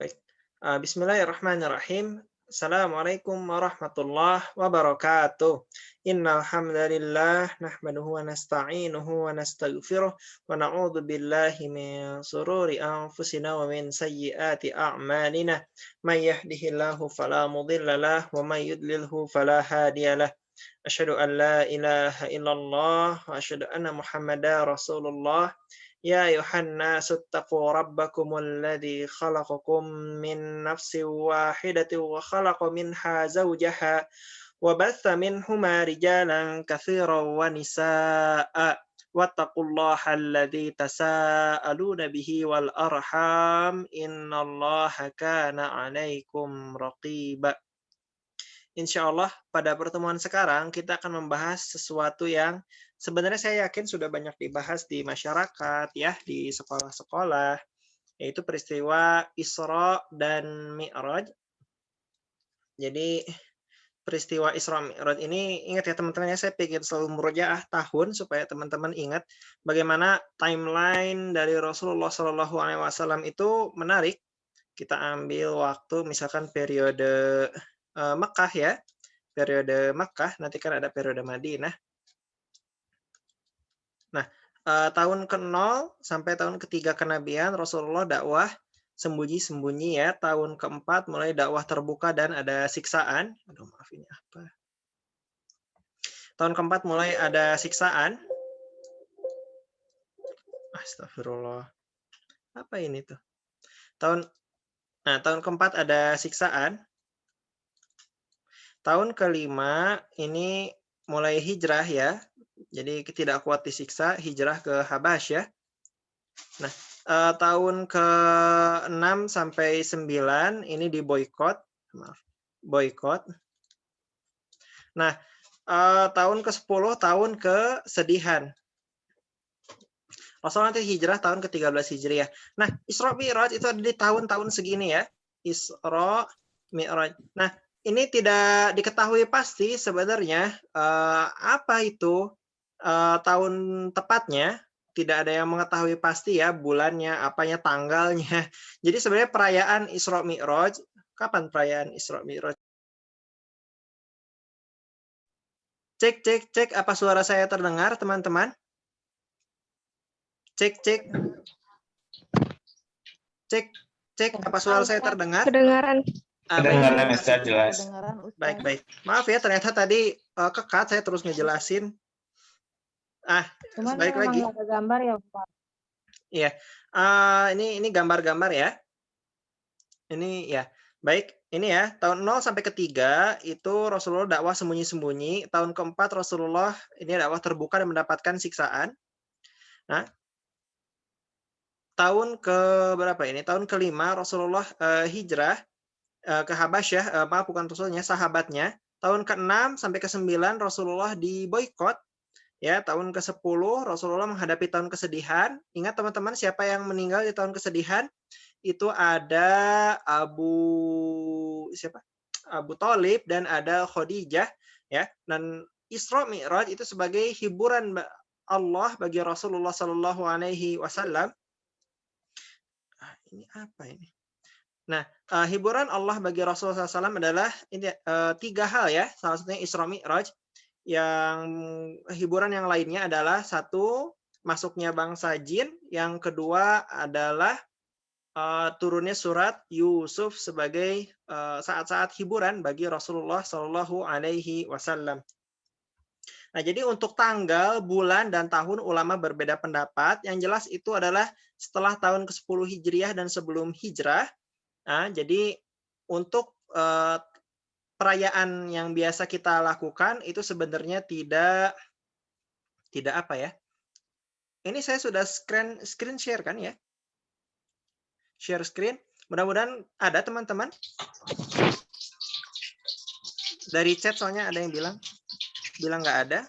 Baik. Bismillahirrahmanirrahim. Assalamualaikum warahmatullahi wabarakatuh. Innal hamdalillah nahmaduhu wa nasta'inuhu wa nastaghfiruh wa na'udzu billahi min shururi anfusina wa min sayyiati a'malina. May yahdihillahu fala mudilla lahu wa may yudlilhu fala hadiyalah. Asyhadu an la ilaha illallah wa asyhadu anna Muhammadar Rasulullah. Ya ayuhan nasu taqu rabbakumul ladzi khalaqakum min nafsin wahidatin wa khalaqa minha zawjaha wa batha minhuma rijalan katsiran wa nisaa'a wattaqullaha alladzi tasaaluna bihi wal arham innallaha kana 'alaikum raqiba. Insyaallah pada pertemuan sekarang kita akan membahas sesuatu yang sebenarnya saya yakin sudah banyak dibahas di masyarakat ya, di sekolah-sekolah, yaitu peristiwa Isra dan Mi'raj. Jadi peristiwa Isra Mi'raj ini ingat ya teman-teman ya, saya pikir selalu murojaah tahun supaya teman-teman ingat bagaimana timeline dari Rasulullah Shallallahu alaihi wasallam itu menarik. Kita ambil waktu misalkan periode Mekah ya, periode Mekah, nanti kan ada periode Madinah. Nah, tahun ke-0 sampai tahun ke-3 kenabian Rasulullah dakwah sembunyi-sembunyi ya. Tahun ke-4 mulai dakwah terbuka dan ada siksaan. Aduh maaf ini apa? Tahun ke-4 mulai ada siksaan. Astagfirullah. Apa ini tuh? Tahun ke-4 ada siksaan. Tahun ke-5 ini mulai hijrah ya. Jadi tidak kuat disiksa, hijrah ke Habasyah. Nah, tahun ke-6 sampai 9 ini diboikot. Maaf, boikot. Nah, tahun ke-10 tahun kesedihan. Rasulullah nanti hijrah tahun ke-13 Hijriah. Nah, Isra Mi'raj itu ada di tahun-tahun segini ya. Isra Mi'raj. Nah, ini tidak diketahui pasti sebenarnya apa itu tahun tepatnya. Tidak ada yang mengetahui pasti ya bulannya, apanya, tanggalnya. Jadi sebenarnya perayaan Isra Mi'raj, kapan perayaan Isra Mi'raj? Cek, apa suara saya terdengar, teman-teman? Cek, apa suara saya terdengar? Kedengaran. Kedengaran Ustaz jelas. Baik. Maaf ya, ternyata tadi kekat saya terus ngejelasin. Cuman balik lagi. Ada gambar ya, Pak. Iya. Ini gambar-gambar ya. Ini ya. Baik, ini ya, tahun 0 sampai ke-3 itu Rasulullah dakwah sembunyi-sembunyi, tahun ke-4 Rasulullah ini dakwah terbuka dan mendapatkan siksaan. Nah, tahun ke berapa ini? Tahun ke-5 Rasulullah hijrah ke Habasyah, bukan Rasulnya, sahabatnya. Tahun ke-6 sampai ke-9 Rasulullah diboikot. Ya, tahun ke-10 Rasulullah menghadapi tahun kesedihan. Ingat teman-teman siapa yang meninggal di tahun kesedihan? Itu ada Abu Thalib dan ada Khadijah ya. Dan Isra Mi'raj itu sebagai hiburan Allah bagi Rasulullah Shallallahu alaihi wasallam. Ini apa ini? Nah, hiburan Allah bagi Rasulullah SAW adalah ini 3 hal ya. Salah satunya Isra Mi'raj. Yang hiburan yang lainnya adalah 1, masuknya bangsa jin. Yang kedua adalah turunnya surat Yusuf sebagai saat-saat hiburan bagi Rasulullah Shallallahu alaihi wasallam. Nah, jadi untuk tanggal, bulan, dan tahun ulama berbeda pendapat. Yang jelas itu adalah setelah tahun ke-10 Hijriah dan sebelum hijrah. Nah, jadi untuk perayaan yang biasa kita lakukan itu sebenarnya tidak apa ya? Ini saya sudah screen share kan ya? Share screen. Mudah-mudahan ada teman-teman. Dari chat soalnya ada yang bilang nggak ada.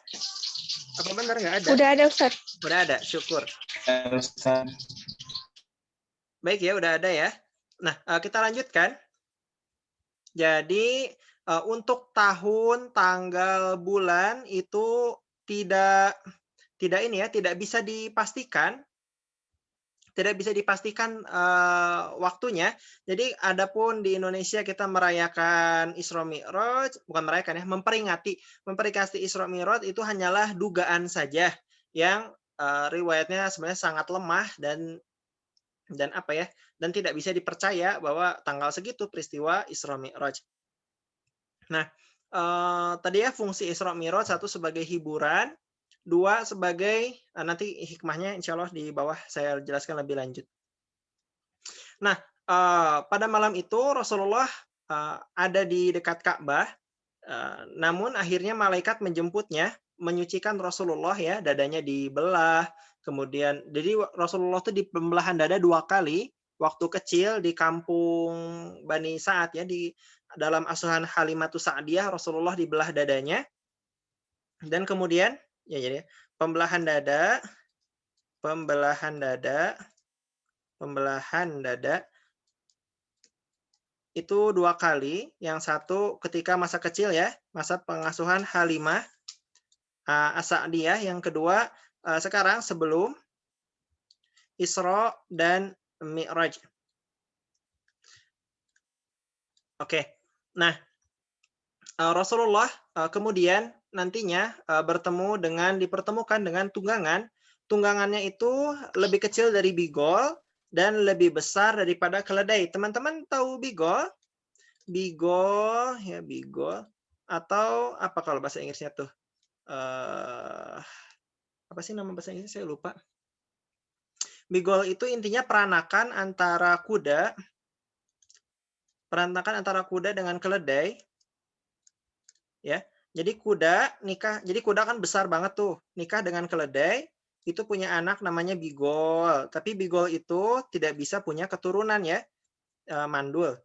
Apa benar nggak ada? Udah ada, Ustaz. Udah ada, syukur. Baik ya, udah ada ya. Nah, kita lanjutkan. Jadi untuk tahun, tanggal, bulan itu tidak bisa dipastikan tidak bisa dipastikan waktunya. Jadi adapun di Indonesia kita merayakan Isra Mi'raj, bukan merayakan ya, memperingati Isra Mi'raj itu hanyalah dugaan saja yang riwayatnya sebenarnya sangat lemah dan apa ya, dan tidak bisa dipercaya bahwa tanggal segitu peristiwa Isra Mi'raj. Nah, tadi ya fungsi Isra Mi'raj, satu sebagai hiburan, dua sebagai nanti hikmahnya insya Allah di bawah saya jelaskan lebih lanjut. Nah, pada malam itu Rasulullah ada di dekat Ka'bah, namun akhirnya malaikat menjemputnya, menyucikan Rasulullah ya, dadanya dibelah, kemudian jadi Rasulullah itu di pembelahan dada 2 kali, waktu kecil di kampung Bani Sa'ad ya, di dalam asuhan Halimatus Sa'diyah Rasulullah dibelah dadanya, dan kemudian ya jadi pembelahan dada, pembelahan dada, pembelahan dada itu 2 kali, yang satu ketika masa kecil ya, masa pengasuhan Halimah As-Sa'diyah, yang kedua sekarang sebelum Isra dan Mi'raj. Oke. Nah, Rasulullah kemudian nantinya dipertemukan dengan tunggangan. Tunggangannya itu lebih kecil dari bigol dan lebih besar daripada keledai. Teman-teman tahu bigol? Bigol ya, bigol atau apa kalau bahasa Inggrisnya tuh? Apa sih nama bahasa Inggrisnya? Saya lupa. Bigol itu intinya peranakan antara kuda dengan keledai. Ya. Jadi kuda kan besar banget tuh. Nikah dengan keledai, itu punya anak namanya bigol. Tapi bigol itu tidak bisa punya keturunan ya, mandul.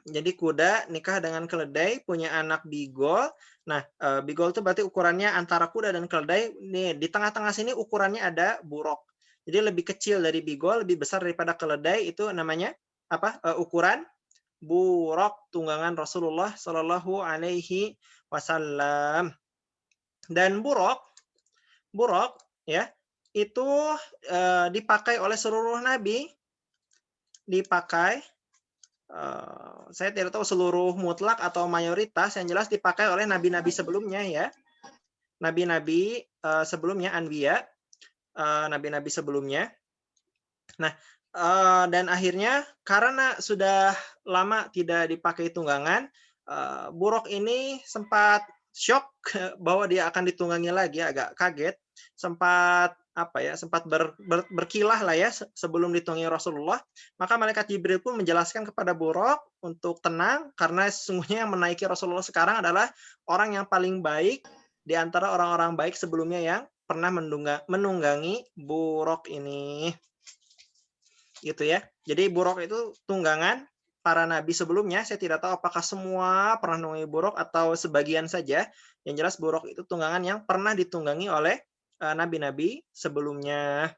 Jadi kuda nikah dengan keledai, punya anak bigol. Nah, bigol itu berarti ukurannya antara kuda dan keledai. Nih, di tengah-tengah sini ukurannya ada buruk. Jadi lebih kecil dari bigol, lebih besar daripada keledai, itu namanya apa? Ukuran buruk, tunggangan Rasulullah Shallallahu Alaihi Wasallam. Dan buruk ya, itu dipakai oleh seluruh nabi, saya tidak tahu seluruh mutlak atau mayoritas, yang jelas dipakai oleh nabi-nabi sebelumnya ya. Nabi-nabi sebelumnya, anbiya, nabi-nabi sebelumnya. Nah, dan akhirnya karena sudah lama tidak dipakai tunggangan, buruk ini sempat shock bahwa dia akan ditunggangi lagi, agak kaget, sempat berkilah lah ya sebelum ditunggangi Rasulullah. Maka malaikat Jibril pun menjelaskan kepada buruk untuk tenang, karena sesungguhnya yang menaiki Rasulullah sekarang adalah orang yang paling baik di antara orang-orang baik sebelumnya yang pernah menunggangi buruk ini. Gitu ya. Jadi buruk itu tunggangan para nabi sebelumnya. Saya tidak tahu apakah semua pernah menunggangi buruk atau sebagian saja. Yang jelas buruk itu tunggangan yang pernah ditunggangi oleh nabi-nabi sebelumnya.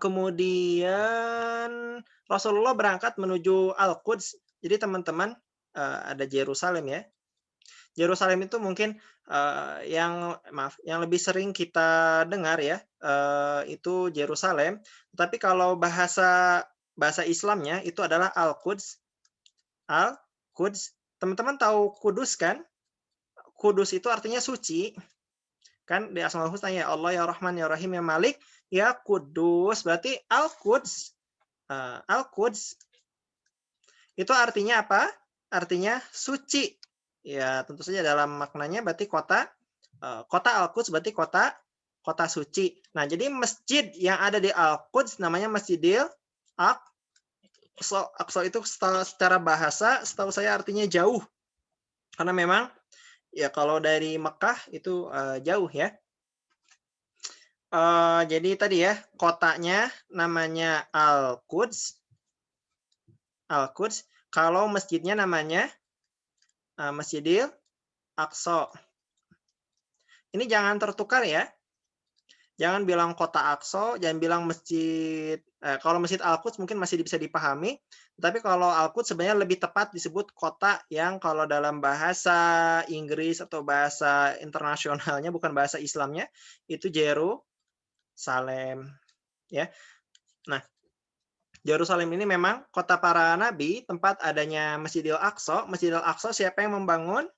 Kemudian Rasulullah berangkat menuju Al-Quds. Jadi teman-teman, ada Yerusalem ya. Yerusalem itu mungkin yang lebih sering kita dengar ya, itu Yerusalem. Tapi kalau bahasa Islamnya itu adalah Al-Quds. Al-Quds. Teman-teman tahu Kudus kan? Kudus itu artinya suci. Kan di Asmaul Husna, ya Allah, ya Rahman, ya Rahim, ya Malik, ya Kudus. Berarti Al-Quds. Al-Quds itu artinya apa? Artinya suci. Ya, tentu saja dalam maknanya berarti kota Al-Quds berarti kota suci. Nah, jadi masjid yang ada di Al-Quds namanya Masjidil Aqsa. Aqsa itu secara bahasa setahu saya artinya jauh. Karena memang ya kalau dari Mekah itu jauh ya. Jadi tadi ya, kotanya namanya Al-Quds. Al-Quds. Kalau masjidnya namanya Masjidil Aqsa. Ini jangan tertukar ya. Jangan bilang kota Aqsa, jangan bilang masjid. Kalau Masjid Al-Quds mungkin masih bisa dipahami, tapi kalau Al-Quds sebenarnya lebih tepat disebut kota yang kalau dalam bahasa Inggris atau bahasa internasionalnya, bukan bahasa Islamnya, itu Yerusalem. ya. Nah, Yerusalem ini memang kota para nabi, tempat adanya Masjidil Aqsa. Masjidil Aqsa siapa yang membangun?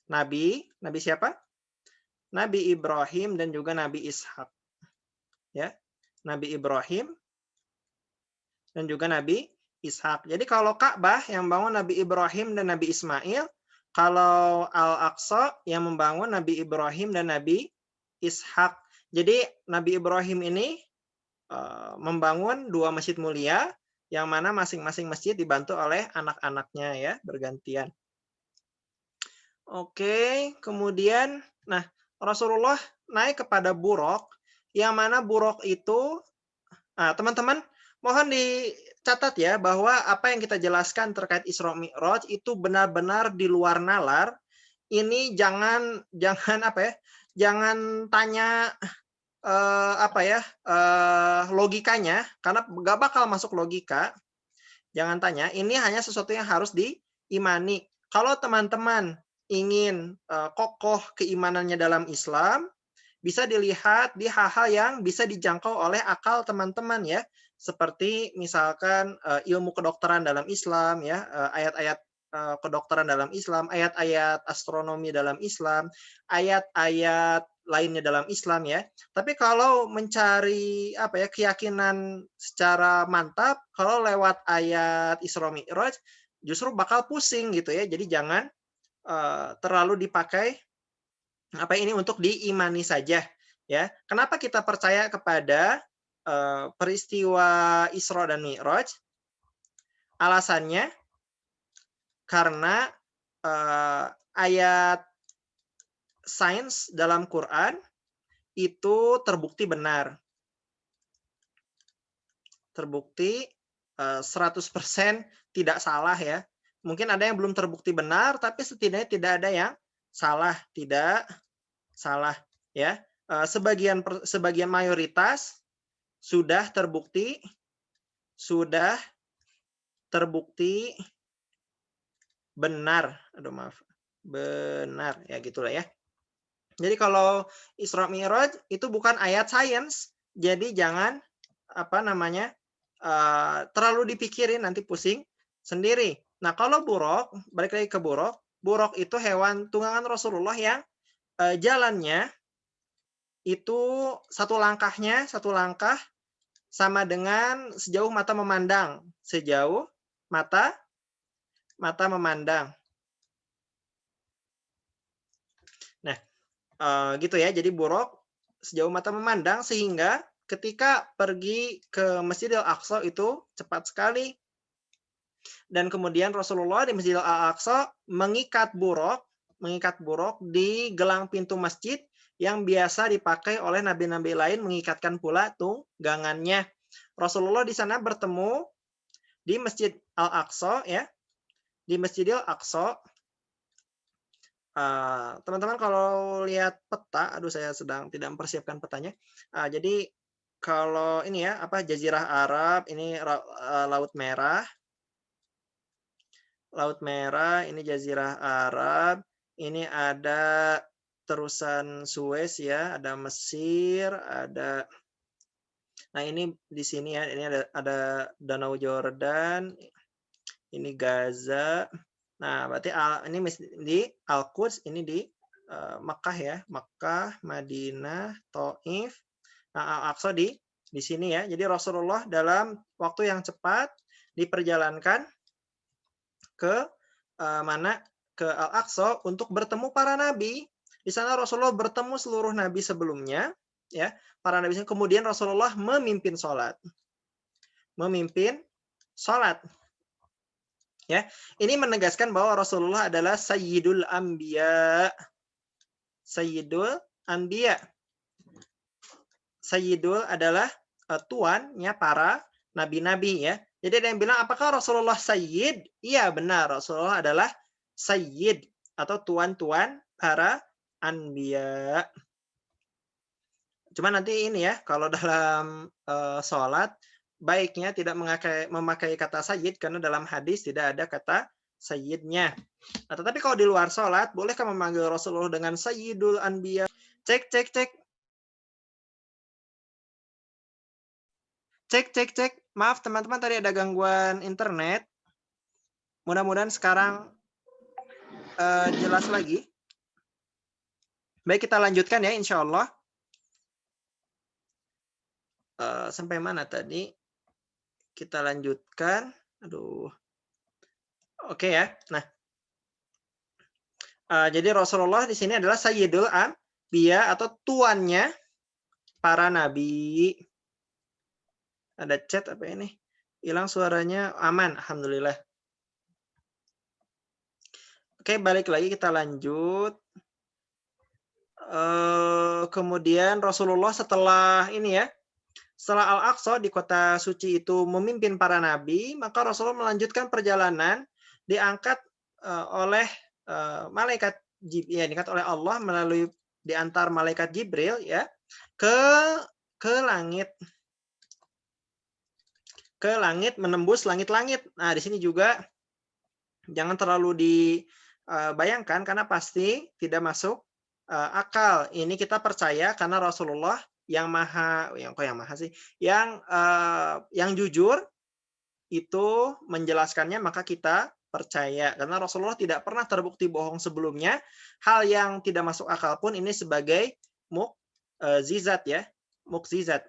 Nabi siapa? Nabi Ibrahim dan juga Nabi Ishak. Ya. Nabi Ibrahim dan juga Nabi Ishak. Jadi kalau Ka'bah yang membangun Nabi Ibrahim dan Nabi Ismail, kalau Al-Aqsa yang membangun Nabi Ibrahim dan Nabi Ishak. Jadi Nabi Ibrahim ini membangun 2 masjid mulia, yang mana masing-masing masjid dibantu oleh anak-anaknya ya, bergantian. Oke, kemudian, nah Rasulullah naik kepada Buraq, yang mana Buraq itu, teman-teman mohon dicatat ya, bahwa apa yang kita jelaskan terkait Isra Mi'raj itu benar-benar di luar nalar. Ini jangan apa ya, jangan tanya logikanya, karena nggak bakal masuk logika. Jangan tanya, ini hanya sesuatu yang harus diimani. Kalau teman-teman ingin kokoh keimanannya dalam Islam, bisa dilihat di hal-hal yang bisa dijangkau oleh akal teman-teman ya, seperti misalkan ilmu kedokteran dalam Islam ya, ayat-ayat kedokteran dalam Islam, ayat-ayat astronomi dalam Islam, ayat-ayat lainnya dalam Islam ya. Tapi kalau mencari keyakinan secara mantap, kalau lewat ayat Isra Mi'raj justru bakal pusing gitu ya. Jadi jangan terlalu dipakai ini untuk diimani saja ya. Kenapa kita percaya kepada peristiwa Isra dan Mi'raj? Alasannya karena ayat sains dalam Quran itu terbukti benar. Terbukti 100% tidak salah ya. Mungkin ada yang belum terbukti benar, tapi setidaknya tidak ada yang salah, tidak salah ya. Sebagian mayoritas sudah terbukti benar. Benar ya, gitulah ya. Jadi kalau Isra Mi'raj itu bukan ayat sains, jadi jangan terlalu dipikirin, nanti pusing sendiri. Nah kalau Buraq, balik lagi ke Buraq. Buraq itu hewan tunggangan Rasulullah yang jalannya itu satu langkah sama dengan sejauh mata memandang, sejauh mata memandang. Nah, gitu ya. Jadi Buraq sejauh mata memandang, sehingga ketika pergi ke Masjidil Aqsa itu cepat sekali. Dan kemudian Rasulullah di Masjidil Aqsa mengikat Buraq di gelang pintu masjid yang biasa dipakai oleh nabi-nabi lain, mengikatkan pula tunggangannya. Rasulullah di sana bertemu di Masjid Al-Aqsa ya. Di Masjidil Aqsa, teman-teman kalau lihat peta, saya sedang tidak mempersiapkan petanya. Jadi kalau ini ya, Jazirah Arab, ini Laut Merah. Laut Merah, ini Jazirah Arab, ini ada terusan Suez ya, ada Mesir, ada. Nah, ini di sini ya, ini ada Danau Jordan, ini Gaza. Nah, berarti ini di Al-Quds, ini di Mekah ya, Mekah, Madinah, Taif. Nah, Al-Aqsa di sini ya. Jadi Rasulullah dalam waktu yang cepat diperjalankan ke ke Al-Aqsa untuk bertemu para nabi. Di sana Rasulullah bertemu seluruh nabi sebelumnya ya, para nabi. Kemudian Rasulullah memimpin sholat. Ya, ini menegaskan bahwa Rasulullah adalah Sayyidul Anbiya. Sayyidul adalah tuannya para nabi-nabi ya. Jadi ada yang bilang, apakah Rasulullah Sayyid? Iya benar, Rasulullah adalah Sayyid atau tuan-tuan para Anbiya. Cuma nanti ini ya, kalau dalam sholat, baiknya tidak memakai kata Sayyid, karena dalam hadis tidak ada kata Sayyidnya. Nah, tetapi kalau di luar sholat, bolehkah memanggil Rasulullah dengan Sayyidul Anbiya? Cek. Cek. Maaf teman-teman, tadi ada gangguan internet. Mudah-mudahan sekarang jelas lagi. Baik, kita lanjutkan ya, insya Allah. Sampai mana tadi? Kita lanjutkan. Aduh. Oke ya. Nah, jadi Rasulullah di sini adalah Sayyidul Anbiya atau tuannya para nabi. Ada chat apa ini? Hilang suaranya, aman, alhamdulillah. Oke, balik lagi kita lanjut. Kemudian Rasulullah setelah ini ya, setelah Al-Aqsa di kota suci itu memimpin para nabi, maka Rasulullah melanjutkan perjalanan, diangkat oleh malaikat Jibril, ya, diangkat oleh Allah melalui diantar malaikat Jibril ya ke langit, menembus langit-langit. Nah, di sini juga jangan terlalu dibayangkan karena pasti tidak masuk akal. Ini kita percaya karena Rasulullah yang jujur itu menjelaskannya, maka kita percaya karena Rasulullah tidak pernah terbukti bohong sebelumnya. Hal yang tidak masuk akal pun ini sebagai mukjizat ya, mukjizat.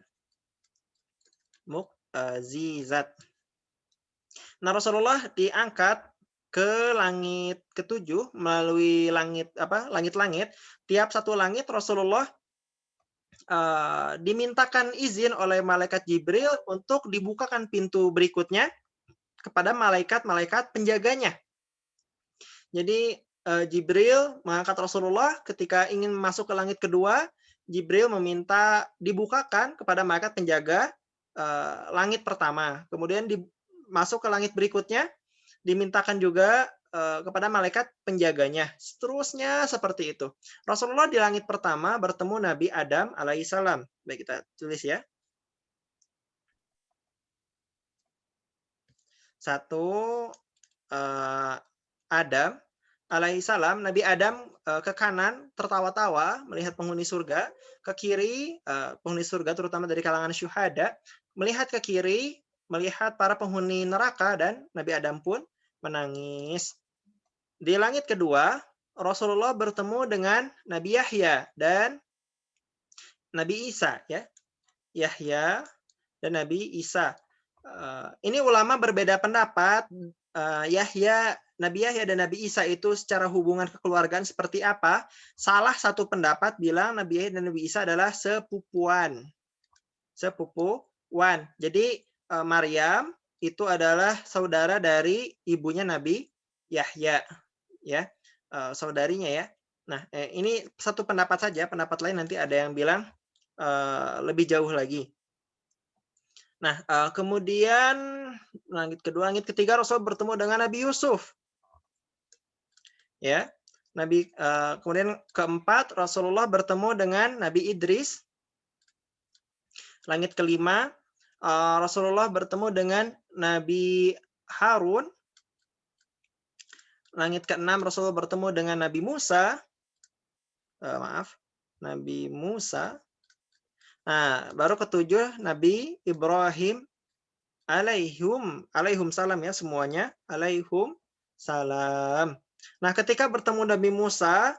Nah, Rasulullah diangkat ke langit ketujuh melalui langit-langit. Tiap satu langit Rasulullah dimintakan izin oleh malaikat Jibril untuk dibukakan pintu berikutnya kepada malaikat-malaikat penjaganya. Jadi Jibril mengangkat Rasulullah ketika ingin masuk ke langit kedua. Jibril meminta dibukakan kepada malaikat penjaga langit pertama. Kemudian masuk ke langit berikutnya dimintakan juga kepada malaikat penjaganya. Seterusnya seperti itu. Rasulullah di langit pertama bertemu Nabi Adam alaihissalam. Baik, kita tulis ya. 1 Adam alaihissalam. Nabi Adam ke kanan tertawa-tawa melihat penghuni surga, ke kiri penghuni surga terutama dari kalangan syuhada melihat ke kiri melihat para penghuni neraka, dan Nabi Adam pun menangis. Di langit kedua, Rasulullah bertemu dengan Nabi Yahya dan Nabi Isa ya. Yahya dan Nabi Isa. Ini ulama berbeda pendapat. Nabi Yahya dan Nabi Isa itu secara hubungan kekeluargaan seperti apa? Salah satu pendapat bilang Nabi Yahya dan Nabi Isa adalah sepupuan. Jadi Maryam itu adalah saudara dari ibunya Nabi Yahya, ya, saudarinya ya. Nah, ini satu pendapat saja. Pendapat lain nanti ada yang bilang lebih jauh lagi. Nah, kemudian langit kedua, langit ketiga Rasul bertemu dengan Nabi Yusuf, ya. Kemudian keempat Rasulullah bertemu dengan Nabi Idris. Langit kelima Rasulullah bertemu dengan Nabi Harun. Langit keenam Rasulullah bertemu dengan Nabi Musa. Nabi Musa. Nah, baru ketujuh Nabi Ibrahim alaihum salam ya semuanya, alaihum salam. Nah, ketika bertemu Nabi Musa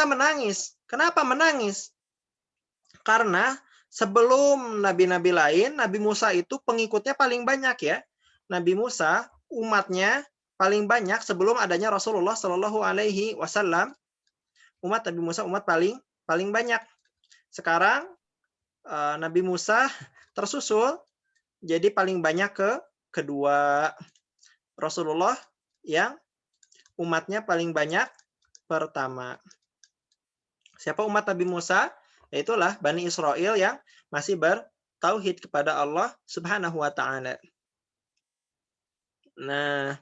menangis. Kenapa menangis? Karena sebelum nabi-nabi lain, Nabi Musa itu pengikutnya paling banyak ya. Nabi Musa umatnya paling banyak sebelum adanya Rasulullah Shallallahu Alaihi Wasallam. Umat Nabi Musa umat paling banyak. Sekarang Nabi Musa tersusul jadi paling banyak kedua. Rasulullah yang umatnya paling banyak pertama. Siapa umat Nabi Musa? Yaitulah Bani Israel yang masih bertauhid kepada Allah Subhanahu wa taala. Nah,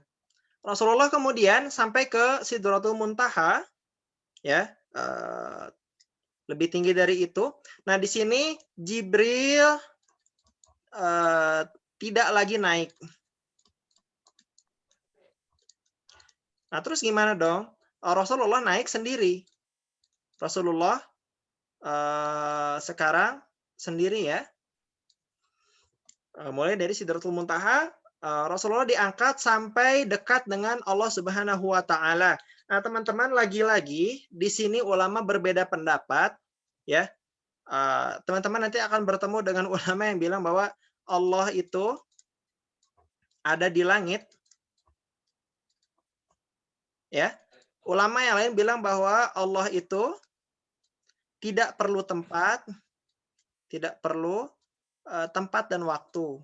Rasulullah kemudian sampai ke Sidratul Muntaha, ya, lebih tinggi dari itu. Nah, di sini Jibril tidak lagi naik. Nah, terus gimana dong? Rasulullah naik sendiri. Rasulullah sekarang sendiri ya. Mulai dari Sidratul Muntaha, Rasulullah diangkat sampai dekat dengan Allah Subhanahu wa taala. Nah, teman-teman, lagi-lagi di sini ulama berbeda pendapat, ya. Teman-teman nanti akan bertemu dengan ulama yang bilang bahwa Allah itu ada di langit, ya. Ulama yang lain bilang bahwa Allah itu tidak perlu tempat, tidak perlu tempat dan waktu.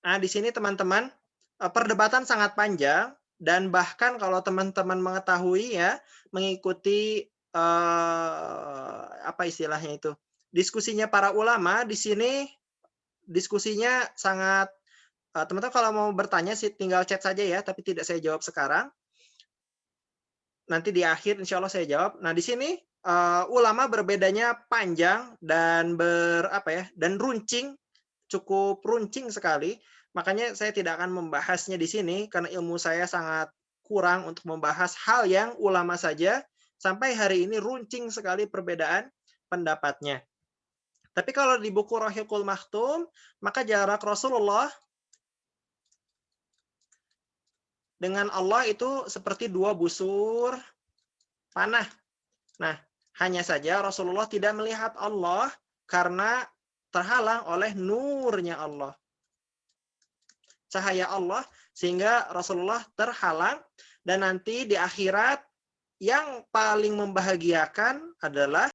Nah, di sini teman-teman, perdebatan sangat panjang dan bahkan kalau teman-teman mengetahui ya, mengikuti apa istilahnya itu, diskusinya para ulama di sini, diskusinya sangat teman-teman kalau mau bertanya sih tinggal chat saja ya, tapi tidak saya jawab sekarang. Nanti di akhir insya Allah saya jawab. Nah, di sini ulama berbedanya panjang dan dan runcing, cukup runcing sekali. Makanya saya tidak akan membahasnya di sini karena ilmu saya sangat kurang untuk membahas hal yang ulama saja sampai hari ini runcing sekali perbedaan pendapatnya. Tapi kalau di buku Rahiqul Maktum, maka jarak Rasulullah dengan Allah itu seperti 2 busur panah. Nah, hanya saja Rasulullah tidak melihat Allah karena terhalang oleh nurnya Allah, cahaya Allah, sehingga Rasulullah terhalang. Dan nanti di akhirat yang paling membahagiakan adalah